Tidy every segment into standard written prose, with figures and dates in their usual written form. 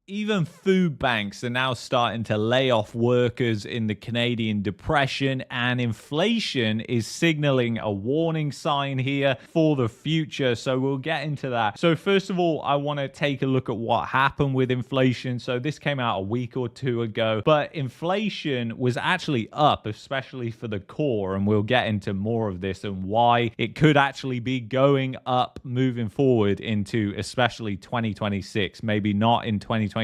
Even food banks are now starting to lay off workers in the Canadian Depression, and inflation is signaling a warning sign here for the future. So we'll get into that. So first of all, I want to take a look at what happened with inflation. So this came out a week or two ago, but inflation was actually up, especially for the core. And we'll get into more of this and why it could actually be going up moving forward into especially 2026, maybe not in 2025,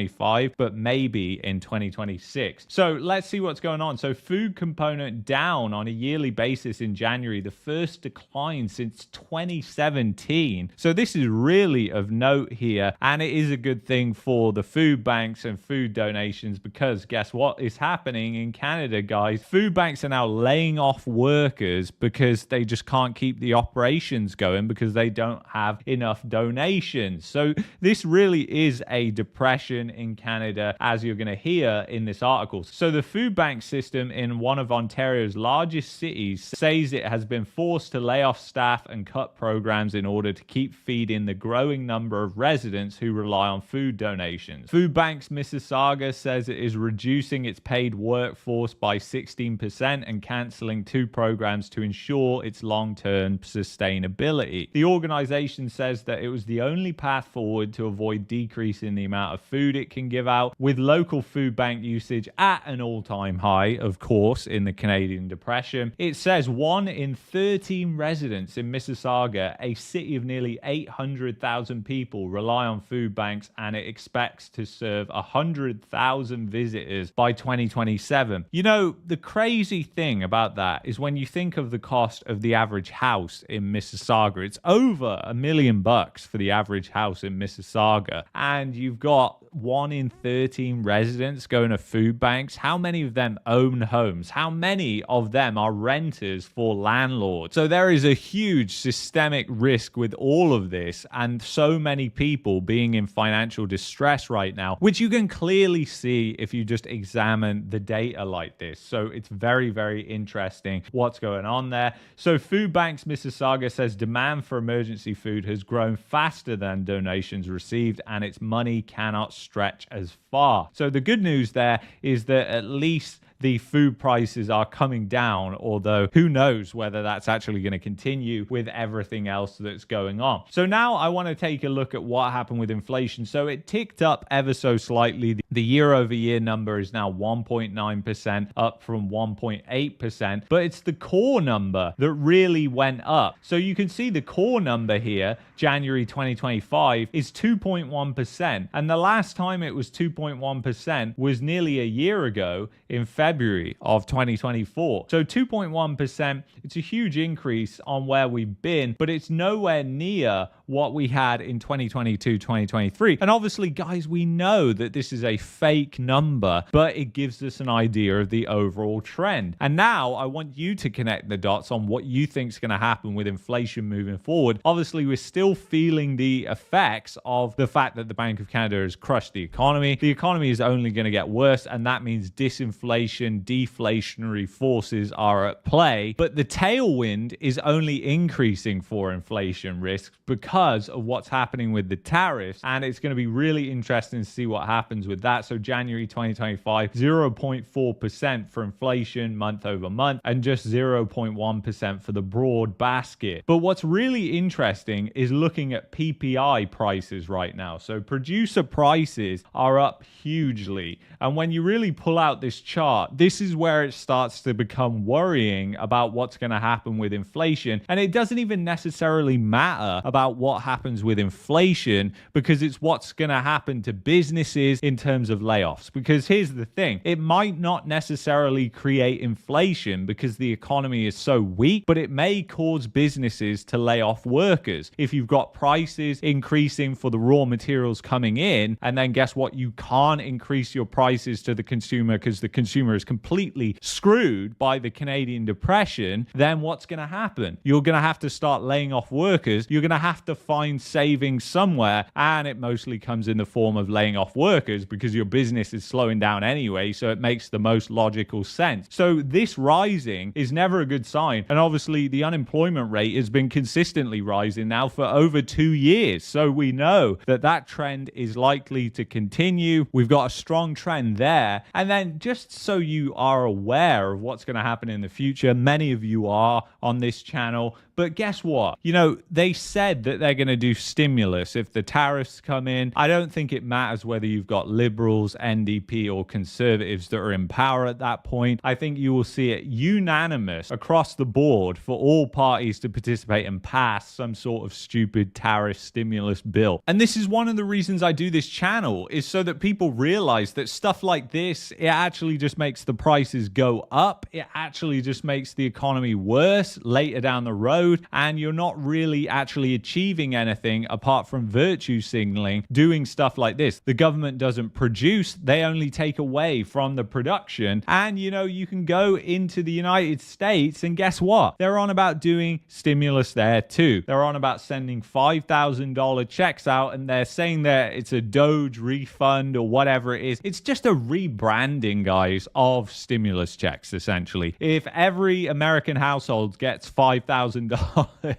but maybe in 2026. So let's see what's going on. So food component down on a yearly basis in January, the first decline since 2017. So this is really of note here, and it is a good thing for the food banks and food donations, because guess what is happening in Canada, guys? Food banks are now laying off workers because they just can't keep the operations going because they don't have enough donations. So this really is a depression in Canada, as you're going to hear in this article. So the food bank system in one of Ontario's largest cities says it has been forced to lay off staff and cut programs in order to keep feeding the growing number of residents who rely on food donations. Food Banks Mississauga says it is reducing its paid workforce by 16% and cancelling 2 programs to ensure its long-term sustainability. The organization says that it was the only path forward to avoid decreasing the amount of food it can give out, with local food bank usage at an all-time high, of course, in the Canadian Depression. It says 1 in 13 residents in Mississauga, a city of nearly 800,000 people, rely on food banks, and it expects to serve 100,000 visitors by 2027. You know, the crazy thing about that is when you think of the cost of the average house in Mississauga, it's over $1 million for the average house in Mississauga, and you've got 1 in 13 residents going to food banks. How many of them own homes? How many of them are renters for landlords? So there is a huge systemic risk with all of this, and so many people being in financial distress right now, which you can clearly see if you just examine the data like this. So it's very, very interesting what's going on there. So Food Banks Mississauga says demand for emergency food has grown faster than donations received, and its money cannot stretch as far. So the good news there is that at least the food prices are coming down, although who knows whether that's actually going to continue with everything else that's going on. So now I want to take a look at what happened with inflation. So it ticked up ever so slightly. The year-over-year number is now 1.9%, up from 1.8%, but it's the core number that really went up. So you can see the core number here, January 2025, is 2.1%, and the last time it was 2.1% was nearly a year ago in February of 2024. So 2.1%, it's a huge increase on where we've been, but it's nowhere near what we had in 2022, 2023. And obviously, guys, we know that this is a fake number, but it gives us an idea of the overall trend. And now I want you to connect the dots on what you think is going to happen with inflation moving forward. Obviously, we're still feeling the effects of the fact that the Bank of Canada has crushed the economy. The economy is only going to get worse, and that means disinflation, deflationary forces are at play. But the tailwind is only increasing for inflation risks because of what's happening with the tariffs, and it's going to be really interesting to see what happens with that. So January 2025, 0.4% for inflation month over month, and just 0.1% for the broad basket. But what's really interesting is looking at PPI prices right now. So producer prices are up hugely, and when you really pull out this chart, this is where it starts to become worrying about what's going to happen with inflation. And it doesn't even necessarily matter about what happens with inflation, because it's what's going to happen to businesses in terms of layoffs. Because here's the thing, it might not necessarily create inflation because the economy is so weak, but it may cause businesses to lay off workers. If you've got prices increasing for the raw materials coming in, and then guess what, you can't increase your prices to the consumer because the consumer is completely screwed by the Canadian Depression, then what's going to happen? You're going to have to start laying off workers. You're going to have to to find savings somewhere, and it mostly comes in the form of laying off workers because your business is slowing down anyway, so it makes the most logical sense. So this rising is never a good sign, and obviously the unemployment rate has been consistently rising now for over 2 years, so we know that that trend is likely to continue. We've got a strong trend there. And then just so you are aware of what's going to happen in the future, many of you are on this channel, but guess what? You know, they said that they're going to do stimulus if the tariffs come in. I don't think it matters whether you've got liberals, NDP, or conservatives that are in power at that point. I think you will see it unanimous across the board for all parties to participate and pass some sort of stupid tariff stimulus bill. And this is one of the reasons I do this channel, is so that people realize that stuff like this, it actually just makes the prices go up. It actually just makes the economy worse later down the road. And you're not really actually achieving anything apart from virtue signaling doing stuff like this. The government doesn't produce, they only take away from the production. And you know, you can go into the United States and guess what? They're on about doing stimulus there too. They're on about sending $5,000 checks out, and they're saying that it's a Doge refund or whatever it is. It's just a rebranding, guys, of stimulus checks, essentially. If every American household gets $5,000,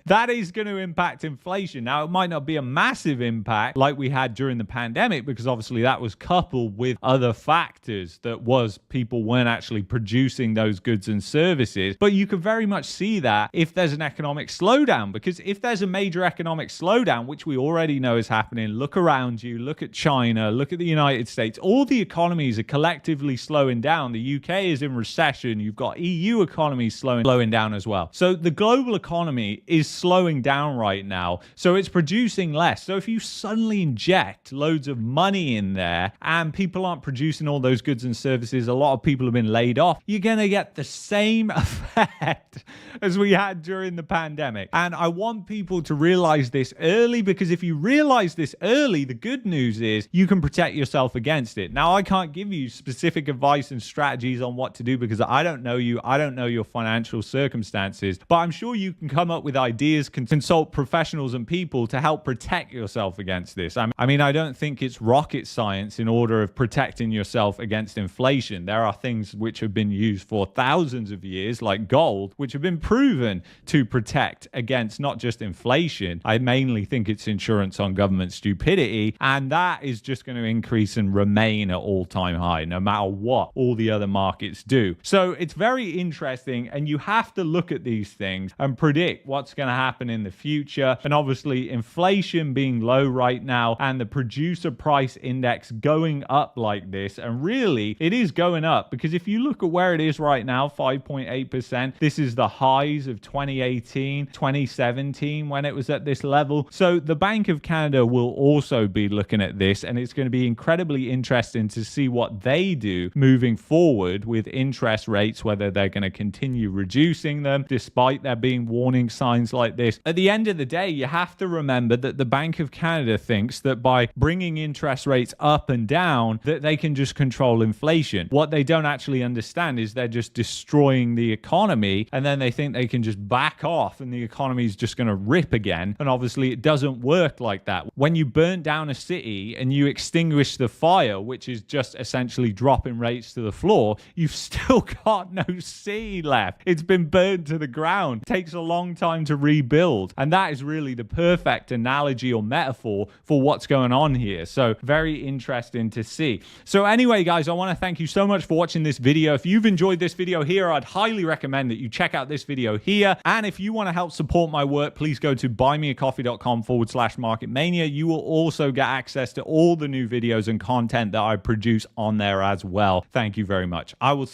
that is going to impact inflation. Now, it might not be a massive impact like we had during the pandemic, because obviously that was coupled with other factors, that was people weren't actually producing those goods and services. But you could very much see that if there's an economic slowdown, because if there's a major economic slowdown, which we already know is happening, look around you, look at China, look at the United States, all the economies are collectively slowing down. The UK is in recession. You've got EU economies slowing down as well. So the global economy is slowing down right now, so it's producing less. So if you suddenly inject loads of money in there and people aren't producing all those goods and services, a lot of people have been laid off, you're going to get the same effect as we had during the pandemic. And I want people to realize this early, because if you realize this early, the good news is you can protect yourself against it. Now, I can't give you specific advice and strategies on what to do because I don't know you, I don't know your financial circumstances, but I'm sure you can come up with ideas, consult professionals and people to help protect yourself against this. I mean, I don't think it's rocket science in order of protecting yourself against inflation. There are things which have been used for thousands of years, like gold, which have been proven to protect against not just inflation. I mainly think it's insurance on government stupidity, and that is just going to increase and remain at all-time high, no matter what all the other markets do. So it's very interesting, and you have to look at these things and predict what's going to happen in the future. And obviously inflation being low right now and the producer price index going up like this, and really it is going up, because if you look at where it is right now, 5.8%, this is the highs of 2018, 2017 when it was at this level. So the Bank of Canada will also be looking at this, and it's going to be incredibly interesting to see what they do moving forward with interest rates, whether they're going to continue reducing them despite there being warning signs like this. At the end of the day, you have to remember that the Bank of Canada thinks that by bringing interest rates up and down, that they can just control inflation. What they don't actually understand is they're just destroying the economy, and then they think they can just back off and the economy is just going to rip again. And obviously it doesn't work like that. When you burn down a city and you extinguish the fire, which is just essentially dropping rates to the floor, you've still got no city left. It's been burned to the ground. It takes a long time to rebuild. And that is really the perfect analogy or metaphor for what's going on here. So very interesting to see. So anyway, guys, I want to thank you so much for watching this video. If you've enjoyed this video here, I'd highly recommend that you check out this video here. And if you want to help support my work, please go to buymeacoffee.com/marketmania. You will also get access to all the new videos and content that I produce on there as well. Thank you very much. I will